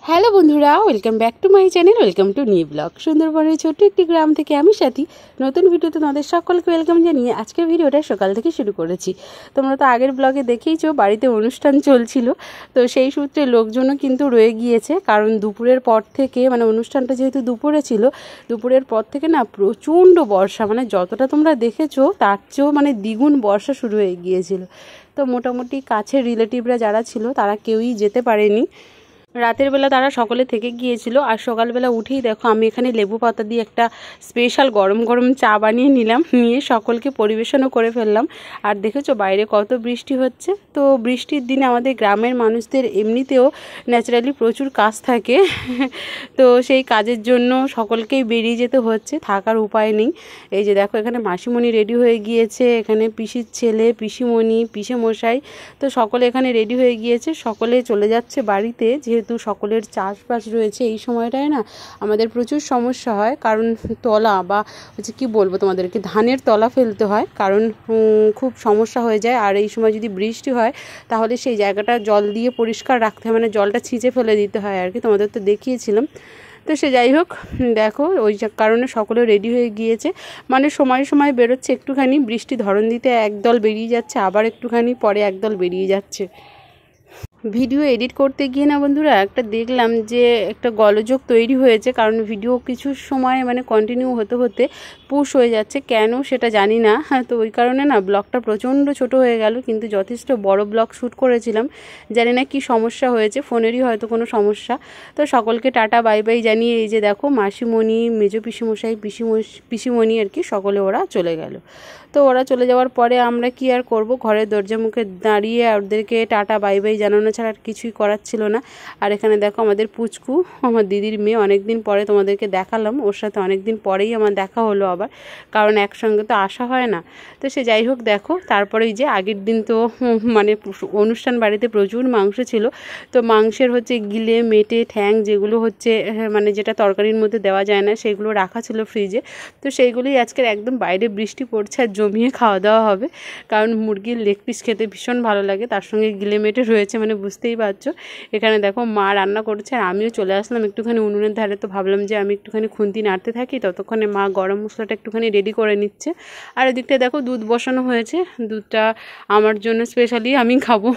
Hello বন্ধুরা, welcome back to my channel, welcome to new blog. সুন্দরবনের ছোট্ট একটি গ্রাম থেকে আমি সাথী নতুন ভিডিওতে তোমাদের সকলকে ওয়েলকাম জানিয়ে আজকের ভিডিওটা সকাল থেকে শুরু করেছি। তোমরা তো আগের ব্লগে দেখেইছো বাড়িতে অনুষ্ঠান চলছিল, তো সেই সূত্রে লোকজনও কিন্তু রয়ে গিয়েছে। কারণ দুপুরের পর থেকে অনুষ্ঠানটা যেহেতু দুপুরে ছিল, দুপুরের পর থেকে না প্রচণ্ড বর্ষা, যতটা তোমরা দেখেছো তার চেয়েও দ্বিগুণ বর্ষা শুরু হয়ে গিয়েছিল। তো মোটামুটি কাছের রিলেটিভরা যারা ছিল তারা কেউই যেতে পারেনি। রাতের বেলা তারা সকলে থেকে গিয়েছিল। আর সকালবেলা উঠেই দেখো আমি এখানে লেবু পাতা দিয়ে একটা স্পেশাল গরম গরম চা বানিয়ে নিলাম, নিয়ে সকলকে পরিবেশনও করে ফেললাম। আর দেখেছো বাইরে কত বৃষ্টি হচ্ছে। তো বৃষ্টির দিনে আমাদের গ্রামের মানুষদের এমনিতেও ন্যাচারালি প্রচুর কাজ থাকে, তো সেই কাজের জন্য সকলকেই বেরিয়ে যেতে হচ্ছে, থাকার উপায় নেই। এই যে দেখো এখানে মাসিমণি রেডি হয়ে গিয়েছে, এখানে পিসির ছেলে, পিসিমণি, পিসেমশাই, তো সকলে এখানে রেডি হয়ে গিয়েছে। সকলে চলে যাচ্ছে বাড়িতে, যেহেতু সকলের চাষবাস রয়েছে। এই সময়টায় না আমাদের প্রচুর সমস্যা হয়, কারণ তলা বা কি বলবো তোমাদেরকে, ধানের তলা ফেলতে হয়, কারণ খুব সমস্যা হয়ে যায়। আর এই সময় যদি বৃষ্টি হয় তাহলে সেই জায়গাটা জল দিয়ে পরিষ্কার রাখতে হয়, জলটা ছিঁচে ফেলে দিতে হয় আর কি, তোমাদের তো দেখিয়েছিলাম। তো সে যাই হোক, দেখো ওই কারণে সকলে রেডি হয়ে গিয়েছে, সময় সময় বেরোচ্ছে একটুখানি, বৃষ্টি ধরন দিতে একদল বেরিয়ে যাচ্ছে, আবার একটুখানি পরে একদল বেরিয়ে যাচ্ছে। ভিডিও এডিট করতে গিয়ে না বন্ধুরা একটা দেখলাম যে একটা গোলযোগ তৈরি হয়েছে, কারণ ভিডিও কিছু সময় কন্টিনিউ হতে হতে পুশ হয়ে যাচ্ছে, কেন সেটা জানি না। তো ওই কারণে না ব্লগটা প্রচণ্ড ছোট হয়ে গেল, কিন্তু যথেষ্ট বড় ব্লগ শ্যুট করেছিলাম। জানি না কি সমস্যা হয়েছে, ফোনেরই হয়তো কোনো সমস্যা। তো সকলকে টাটা বাই বাই জানিয়ে এই যে দেখো মাসিমণি, মেজো পিসিমশাই, পিসিমণি আর কি, সকলে ওরা চলে গেল। তো ওরা চলে যাওয়ার পরে আমরা কি আর করব, ঘরের দরজা মুখে দাঁড়িয়ে ওদেরকে টাটা বাই বাই জানানো ছাড়া আর কিছুই করার ছিল না। আর এখানে দেখো আমাদের পুচকু, আমার দিদির মেয়ে, অনেকদিন পরে তোমাদেরকে দেখালাম, ওর সাথে অনেকদিন পরেই আমার দেখা হলো আবার, কারণ একসঙ্গে তো আসা হয় না। তো সে যাই হোক, দেখো তারপরে এই যে আগের দিন তো অনুষ্ঠান বাড়িতে প্রচুর মাংস ছিল, তো মাংসের গিলে মেটে ঠ্যাং, যেগুলো যেটা তরকারির মধ্যে দেওয়া যায় না, সেগুলো রাখা ছিল ফ্রিজে। তো সেইগুলোই আজকের একদম বাইরে বৃষ্টি পড়ছে আর জমিয়ে খাওয়া দাওয়া হবে, কারণ মুরগির লেগ পিস খেতে ভীষণ ভালো লাগে, তার সঙ্গে গিলে মেটে রয়েছে, বুঝতেই পারছো। এখানে দেখো মা রান্না করছে আর আমিও চলে আসলাম একটুখানি উনুনের ধারে। তো ভাবলাম যে আমি একটুখানি খুন্তি নাড়তে থাকি, ততক্ষণে মা গরম মশলাটা একটুখানি রেডি করে নিচ্ছে। আর এদিকটা দেখো দুধ বসানো হয়েছে, দুধটা আমার জন্য স্পেশালি আমি খাবো।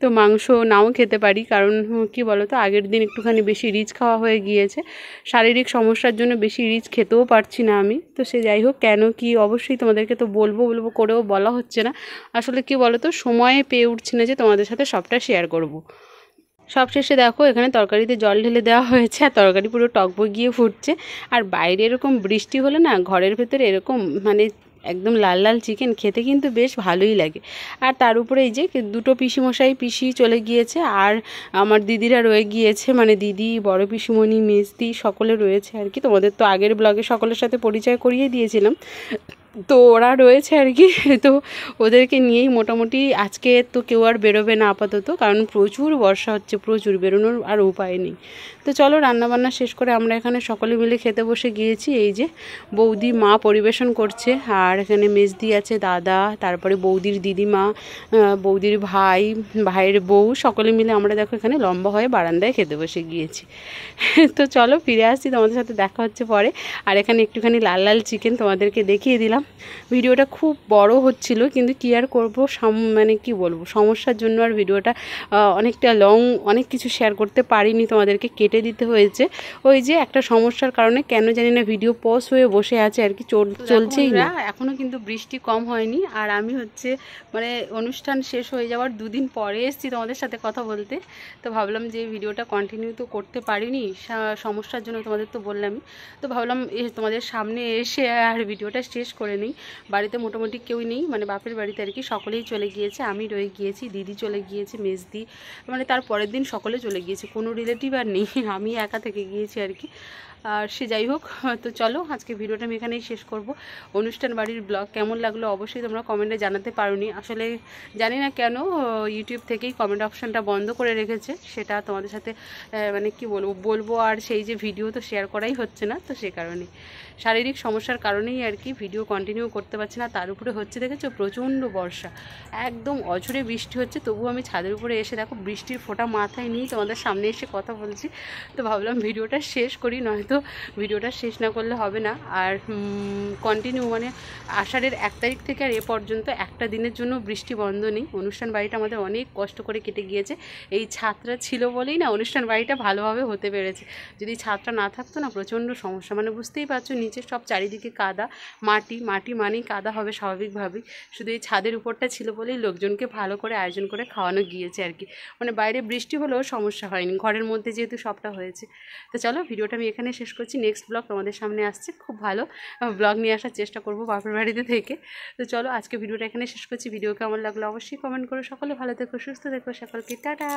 তো মাংস নাও খেতে পারি, কারণ কি বলো তো, আগের দিন একটুখানি বেশি রিচ খাওয়া হয়ে গিয়েছে, শারীরিক সমস্যার জন্য বেশি রিচ খেতেও পারছি না আমি। তো সে যাই হোক, কেন কি অবশ্যই তোমাদেরকে তো বলবো করেও বলা হচ্ছে না। আসলে কি বলো তো, সময়ে পেয়ে উঠছি না যে তোমাদের সাথে সবটা শেয়ার করব। সবশেষে দেখো এখানে তরকারিতে জল ঢেলে দেওয়া হয়েছে, আর তরকারি পুরো টকবক গিয়ে ফুটছে। আর বাইরে এরকম বৃষ্টি হলে না ঘরের ভেতরে এরকম একদম লাল লাল চিকেন খেতে কিন্তু বেশ ভালোই লাগে। আর তার উপরে এই যে দুটো পিসিমশাই, পিসি চলে গিয়েছে, আর আমার দিদিরা রয়ে গিয়েছে, দিদি, বড় পিসিমণি, মেজদি, সকলে রয়েছে আর কি। তোমাদের তো আগের ব্লগে সকলের সাথে পরিচয় করিয়ে দিয়েছিলাম, তো ওরা রয়েছে আর কি। তো ওদেরকে নিয়েই মোটামুটি আজকে তো কেউ আর বেরোবে না আপাতত, কারণ প্রচুর বর্ষা হচ্ছে, প্রচুর, বেরোনোর আর উপায় নেই। তো চলো রান্নাবান্না শেষ করে আমরা এখানে সকলে মিলে খেতে বসে গিয়েছি। এই যে বৌদি, মা পরিবেশন করছে, আর এখানে মেজদি আছে, দাদা, তারপরে বৌদির দিদিমা, বৌদির ভাই, ভাইয়ের বউ, সকলে মিলে আমরা দেখো এখানে লম্বা হয়ে বারান্দায় খেতে বসে গিয়েছি। তো চলো ফিরে আসছি, তোমাদের সাথে দেখা হচ্ছে পরে। আর এখানে একটুখানি লাল লাল চিকেন তোমাদেরকে দেখিয়ে দিলাম। ভিডিওটা খুব বড় হচ্ছিল, কিন্তু কি আর করবো, কি বলবো, সমস্যার জন্য আর ভিডিওটা অনেকটা লং, অনেক কিছু শেয়ার করতে পারিনি, তোমাদেরকে কেটে দিতে হয়েছে। ওই যে একটা সমস্যার কারণে কেন জানি না ভিডিও পজ হয়ে বসে আছে আর কি, চলছেই না। এখনও কিন্তু বৃষ্টি কম হয়নি, আর আমি অনুষ্ঠান শেষ হয়ে যাওয়ার দুদিন পরে এসেছি তোমাদের সাথে কথা বলতে। তো ভাবলাম যে ভিডিওটা কন্টিনিউ তো করতে পারিনি সমস্যার জন্য, তোমাদের তো বললামই। তো ভাবলাম তোমাদের সামনে এসে আর ভিডিওটা শেষ করে নিই। বাড়িতে মোটামুটি কেউই নেই, বাপের বাড়িতে আর কি, সকলেই চলে গিয়েছে, আমি রয়ে গিয়েছি, দিদি চলে গিয়েছে, মেজদি, তার পরের দিন সকলে চলে গিয়েছে, কোনো রিলেটিভ আর নেই, আমি একা থেকে গিয়েছি আর কি। আর সে যাই হোক, তো চলো আজকে ভিডিওটা আমি এখানেই শেষ করব। অনুষ্ঠান বাড়ির ব্লগ কেমন লাগলো অবশ্যই তোমরা কমেন্টে জানাতে পারোনি। আসলে জানি না কেন ইউটিউব থেকেই কমেন্ট অপশানটা বন্ধ করে রেখেছে, সেটা তোমাদের সাথে মানে কি বলবো আর সেই যে ভিডিও তো শেয়ার করাই হচ্ছে না, তো সে কারণে শারীরিক সমস্যার কারণেই আর কি ভিডিও কন্টিনিউ করতে পারছি না। তার উপরে হচ্ছে দেখেছো প্রচণ্ড বর্ষা, একদম অঝরে বৃষ্টি হচ্ছে, তবু আমি ছাদের উপরে এসে দেখো বৃষ্টির ফোঁটা মাথায় নিয়ে তোমাদের সামনে এসে কথা বলছি। তো ভাবলাম ভিডিওটা শেষ করি, নয়তো ভিডিওটা শেষ না করলে হবে না। আর কন্টিনিউ মানে আষাঢ়ের 1 তারিখ থেকে আর এ পর্যন্ত একটা দিনের জন্য বৃষ্টি বন্ধ নেই। অনুষ্ঠান বাড়িটা আমাদের অনেক কষ্ট করে কেটে গিয়েছে, এই ছাদটা ছিল বলেই না অনুষ্ঠান বাড়িটা ভালোভাবে হতে পেরেছে। যদি ছাদটা না থাকতো না প্রচণ্ড সমস্যা, মানে বুঝতেই পারছো নিচে সব চারিদিকে কাদা, মাটি মাটি মানেই কাদা হবে স্বাভাবিকভাবেই। শুধু এই ছাদের উপরটা ছিল বলেই লোকজনকে ভালো করে আয়োজন করে খাওয়ানো গিয়েছে আর কি, মানে বাইরে বৃষ্টি হলেও সমস্যা হয়নি, ঘরের মধ্যে যেহেতু সবটা হয়েছে। তো চলো ভিডিওটা আমি এখানে শেষ করছি, নেক্সট ব্লগ তোমাদের সামনে আসছে, খুব ভালো ব্লগ নিয়ে আসার চেষ্টা করবো বাপের বাড়িতে থেকে। তো চলো আজকে ভিডিওটা এখানে শেষ করছি, ভিডিও কেমন লাগলো অবশ্যই কমেন্ট করো। সকলে ভালো থেকো, সুস্থ থেকো, সকলকে টাটা।